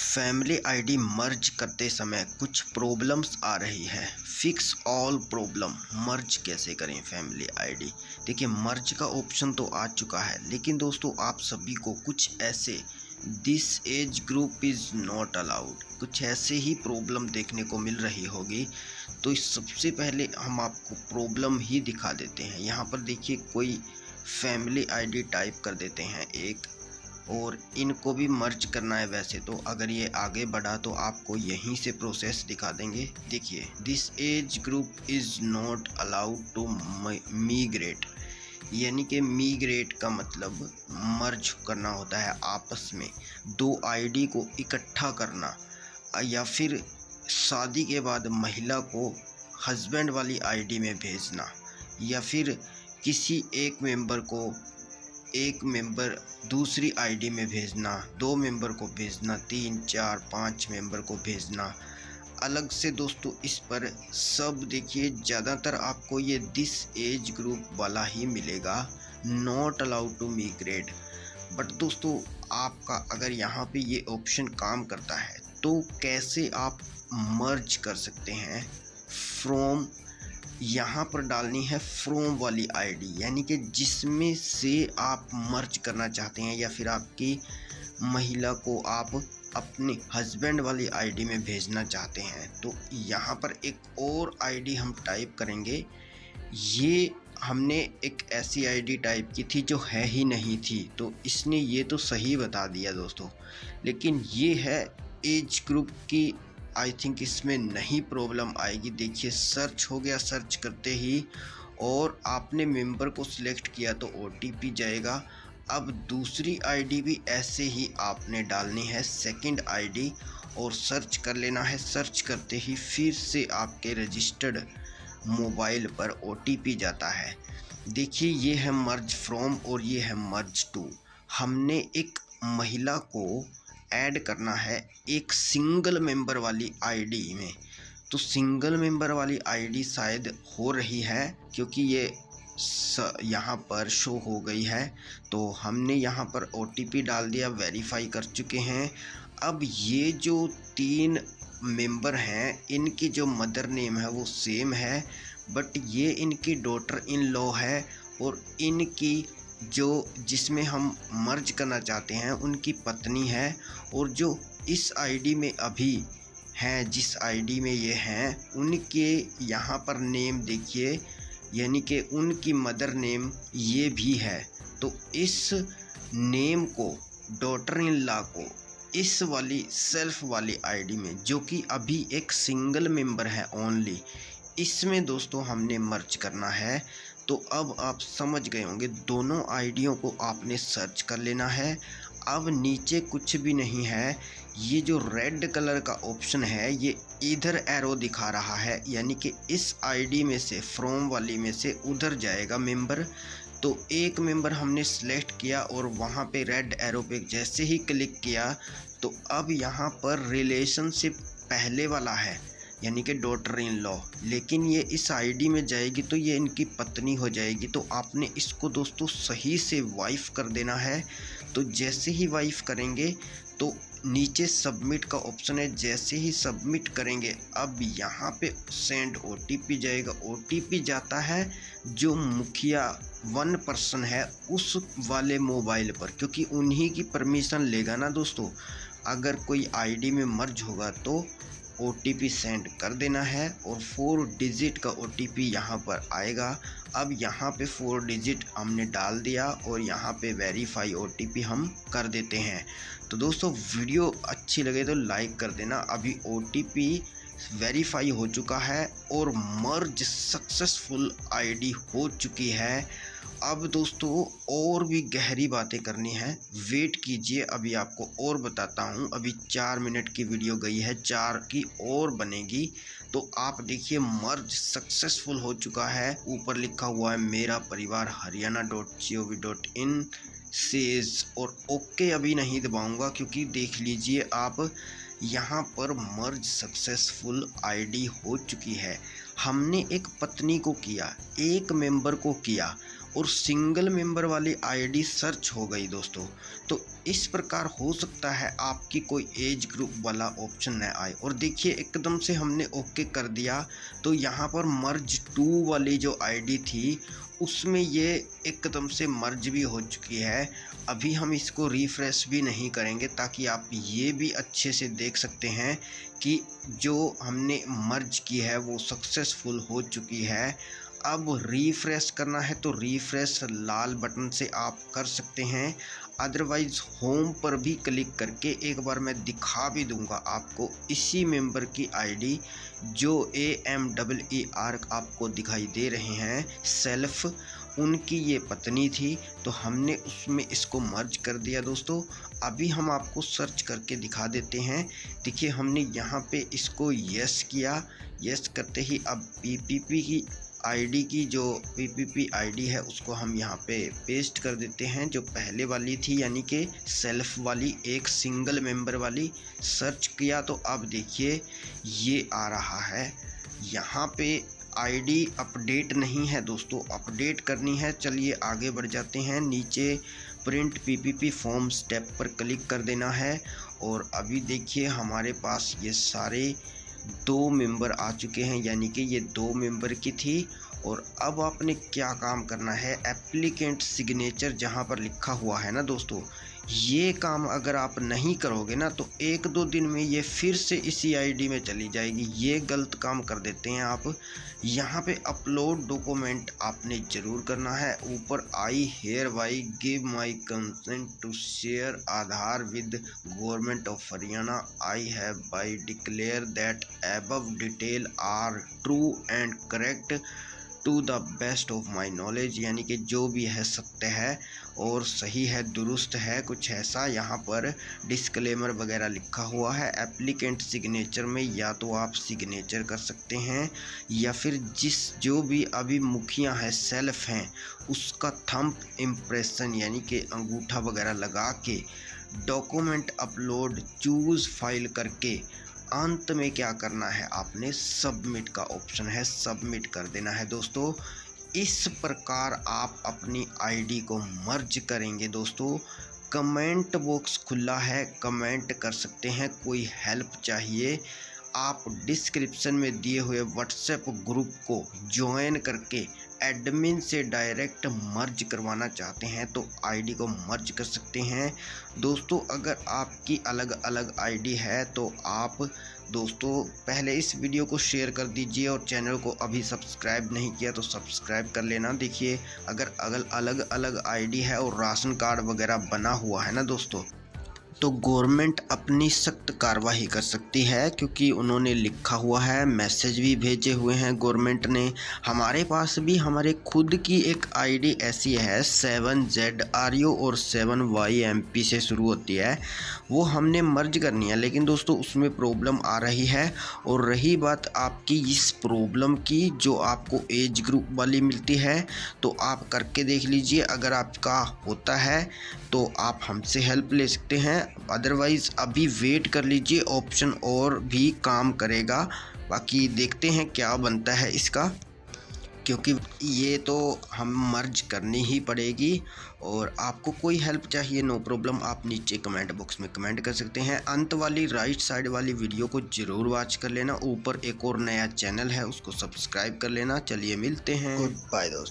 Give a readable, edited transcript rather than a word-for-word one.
Family ID मर्ज करते समय कुछ प्रॉब्लम्स आ रही है। Fix all problem. मर्ज कैसे करें फैमिली आईडी। देखिए, मर्ज का ऑप्शन तो आ चुका है, लेकिन दोस्तों आप सभी को कुछ ऐसे this age group is not allowed, कुछ ऐसे ही प्रॉब्लम देखने को मिल रही होगी। तो सबसे पहले हम आपको प्रॉब्लम ही दिखा देते हैं। यहाँ पर देखिए, कोई फैमिली आईडी टाइप कर देते हैं एक, और इनको भी मर्ज करना है। वैसे तो अगर ये आगे बढ़ा तो आपको यहीं से प्रोसेस दिखा देंगे। देखिए, this age group is not allowed to migrate, यानी कि मिग्रेट का मतलब मर्ज करना होता है आपस में। दो आईडी को इकट्ठा करना, या फिर शादी के बाद महिला को हस्बैंड वाली आईडी में भेजना, या फिर किसी एक मेंबर दूसरी आईडी में भेजना, 2 मेंबर को भेजना, 3, 4, 5 मेंबर को भेजना अलग से। दोस्तों इस पर सब देखिए, ज़्यादातर आपको ये दिस एज ग्रुप वाला ही मिलेगा, नॉट अलाउड टू मिग्रेट। बट दोस्तों आपका अगर यहाँ पे ये ऑप्शन काम करता है तो कैसे आप मर्ज कर सकते हैं। फ्रॉम, यहाँ पर डालनी है फ्रॉम वाली आईडी, यानी कि जिसमें से आप मर्ज करना चाहते हैं, या फिर आपकी महिला को आप अपने हस्बैंड वाली आईडी में भेजना चाहते हैं। तो यहाँ पर एक और आईडी हम टाइप करेंगे। ये हमने एक ऐसी आईडी टाइप की थी जो है ही नहीं थी, तो इसने ये तो सही बता दिया दोस्तों, लेकिन ये है एज ग्रुप की। आई थिंक इसमें नहीं प्रॉब्लम आएगी। देखिए, सर्च हो गया, सर्च करते ही और आपने मेंबर को सिलेक्ट किया तो ओटीपी जाएगा। अब दूसरी आईडी भी ऐसे ही आपने डालनी है, सेकंड आईडी, और सर्च कर लेना है। सर्च करते ही फिर से आपके रजिस्टर्ड मोबाइल पर ओटीपी जाता है। देखिए, ये है मर्ज फ्रॉम और ये है मर्ज टू। हमने एक महिला को ऐड करना है एक सिंगल मेंबर वाली आईडी में। तो सिंगल मेंबर वाली आईडी शायद हो रही है, क्योंकि ये यहाँ पर शो हो गई है। तो हमने यहाँ पर ओटीपी डाल दिया, वेरीफाई कर चुके हैं। अब ये जो 3 मेंबर हैं, इनकी जो मदर नेम है वो सेम है, बट ये इनकी डॉटर इन लॉ है, और इनकी जो जिसमें हम मर्ज करना चाहते हैं उनकी पत्नी है। और जो इस आईडी में अभी हैं, जिस आईडी में ये हैं, उनके यहाँ पर नेम देखिए, यानी कि उनकी मदर नेम ये भी है। तो इस नेम को, डॉटर इन लॉ को, इस वाली सेल्फ वाली आईडी में, जो कि अभी एक सिंगल मेंबर है ओनली, इसमें दोस्तों हमने मर्ज करना है। तो अब आप समझ गए होंगे, दोनों आईडियों को आपने सर्च कर लेना है। अब नीचे कुछ भी नहीं है, ये जो रेड कलर का ऑप्शन है ये इधर एरो दिखा रहा है, यानी कि इस आईडी में से, फ्रॉम वाली में से उधर जाएगा मेंबर। तो एक मेंबर हमने सेलेक्ट किया और वहाँ पे रेड एरो पे जैसे ही क्लिक किया तो अब यहाँ पर रिलेशनशिप पहले वाला है, यानी कि डॉटर इन लॉ, लेकिन ये इस आईडी में जाएगी तो ये इनकी पत्नी हो जाएगी। तो आपने इसको दोस्तों सही से वाइफ कर देना है। तो जैसे ही वाइफ करेंगे तो नीचे सबमिट का ऑप्शन है, जैसे ही सबमिट करेंगे अब यहाँ पे सेंड ओटीपी जाएगा। ओटीपी जाता है जो मुखिया 1 पर्सन है उस वाले मोबाइल पर, क्योंकि उन्हीं की परमिशन लेगा ना दोस्तों। अगर कोई आईडी में मर्ज होगा तो ओटीपी सेंड कर देना है, और 4 डिजिट का ओटीपी यहाँ पर आएगा। अब यहाँ पे 4 डिजिट हमने डाल दिया और यहाँ पे वेरीफाई ओटीपी हम कर देते हैं। तो दोस्तों वीडियो अच्छी लगे तो लाइक कर देना। अभी ओटीपी वेरीफाई हो चुका है और मर्ज सक्सेसफुल आईडी हो चुकी है। अब दोस्तों और भी गहरी बातें करनी है, वेट कीजिए, अभी आपको और बताता हूँ। अभी 4 मिनट की वीडियो गई है, 4 की और बनेगी। तो आप देखिए, मर्ज सक्सेसफुल हो चुका है। ऊपर लिखा हुआ है मेरा परिवार haryana.gov.in सेज, और ओके अभी नहीं दबाऊंगा, क्योंकि देख लीजिए आप, यहाँ पर मर्ज सक्सेसफुल आईडी हो चुकी है। हमने एक पत्नी को किया, एक मेंबर को किया, और सिंगल मेंबर वाली आईडी सर्च हो गई दोस्तों। तो इस प्रकार हो सकता है आपकी कोई एज ग्रुप वाला ऑप्शन न आए। और देखिए एकदम से हमने ओके कर दिया तो यहाँ पर मर्ज टू वाली जो आईडी थी उसमें ये एकदम से मर्ज भी हो चुकी है। अभी हम इसको रिफ़्रेश भी नहीं करेंगे ताकि आप ये भी अच्छे से देख सकते हैं कि जो हमने मर्ज की है वो सक्सेसफुल हो चुकी है। अब रिफ़्रेश करना है तो रिफ़्रेश लाल बटन से आप कर सकते हैं, अदरवाइज़ होम पर भी क्लिक करके एक बार मैं दिखा भी दूंगा आपको इसी मेंबर की आईडी जो AMER आपको दिखाई दे रहे हैं सेल्फ, उनकी ये पत्नी थी। तो हमने उसमें इसको मर्ज कर दिया दोस्तों। अभी हम आपको सर्च करके दिखा देते हैं। देखिए हमने यहाँ पे इसको यस किया, यस करते ही अब PPP की आईडी की जो PPP आईडी है उसको हम यहाँ पे पेस्ट कर देते हैं जो पहले वाली थी, यानी कि सेल्फ वाली एक सिंगल मेंबर वाली। सर्च किया तो अब देखिए ये आ रहा है। यहाँ पे आईडी अपडेट नहीं है दोस्तों, अपडेट करनी है। चलिए आगे बढ़ जाते हैं। नीचे प्रिंट PPP फॉर्म स्टेप पर क्लिक कर देना है और अभी देखिए हमारे पास ये सारे 2 मेंबर आ चुके हैं, यानी कि ये 2 मेंबर की थी। और अब आपने क्या काम करना है, एप्लीकेंट सिग्नेचर जहां पर लिखा हुआ है ना दोस्तों, ये काम अगर आप नहीं करोगे ना तो 1-2 दिन में ये फिर से इसी आईडी में चली जाएगी। ये गलत काम कर देते हैं आप। यहाँ पे अपलोड डॉक्यूमेंट आपने ज़रूर करना है। ऊपर I hereby give my consent to share Aadhaar with government of Haryana. I have by declare that above detail are true and correct to the best of my knowledge, यानी कि जो भी है सत्य है और सही है, दुरुस्त है, कुछ ऐसा यहाँ पर डिस्क्लेमर वगैरह लिखा हुआ है। एप्लीकेंट सिग्नेचर में या तो आप सिग्नेचर कर सकते हैं या फिर जो भी अभी मुखिया है सेल्फ हैं उसका थंब इम्प्रेशन यानी कि अंगूठा वगैरह लगा के डॉक्यूमेंट अपलोड चूज़ फाइल करके अंत में क्या करना है, आपने सबमिट का ऑप्शन है, सबमिट कर देना है दोस्तों। इस प्रकार आप अपनी आईडी को मर्ज करेंगे दोस्तों। कमेंट बॉक्स खुला है, कमेंट कर सकते हैं। कोई हेल्प चाहिए आप डिस्क्रिप्शन में दिए हुए व्हाट्सएप ग्रुप को ज्वाइन करके एडमिन से डायरेक्ट मर्ज करवाना चाहते हैं तो आईडी को मर्ज कर सकते हैं दोस्तों। अगर आपकी अलग अलग आईडी है तो आप दोस्तों पहले इस वीडियो को शेयर कर दीजिए और चैनल को अभी सब्सक्राइब नहीं किया तो सब्सक्राइब कर लेना। देखिए अगर अलग अलग आईडी है और राशन कार्ड वगैरह बना हुआ है ना दोस्तों तो गवर्नमेंट अपनी सख्त कार्रवाई कर सकती है, क्योंकि उन्होंने लिखा हुआ है, मैसेज भी भेजे हुए हैं गवर्नमेंट ने। हमारे पास भी हमारे खुद की एक आईडी ऐसी है 7ZRU और 7YMP से शुरू होती है, वो हमने मर्ज करनी है, लेकिन दोस्तों उसमें प्रॉब्लम आ रही है। और रही बात आपकी इस प्रॉब्लम की जो आपको एज ग्रुप वाली मिलती है तो आप करके देख लीजिए। अगर आपका होता है तो आप हमसे हेल्प ले सकते हैं, अदरवाइज़ अभी वेट कर लीजिए, ऑप्शन और भी काम करेगा। बाकी देखते हैं क्या बनता है इसका, क्योंकि ये तो हम मर्ज करनी ही पड़ेगी। और आपको कोई हेल्प चाहिए नो प्रॉब्लम, आप नीचे कमेंट बॉक्स में कमेंट कर सकते हैं। अंत वाली राइट साइड वाली वीडियो को ज़रूर वॉच कर लेना। ऊपर एक और नया चैनल है उसको सब्सक्राइब कर लेना। चलिए मिलते हैं, गुड बाय दोस्तों।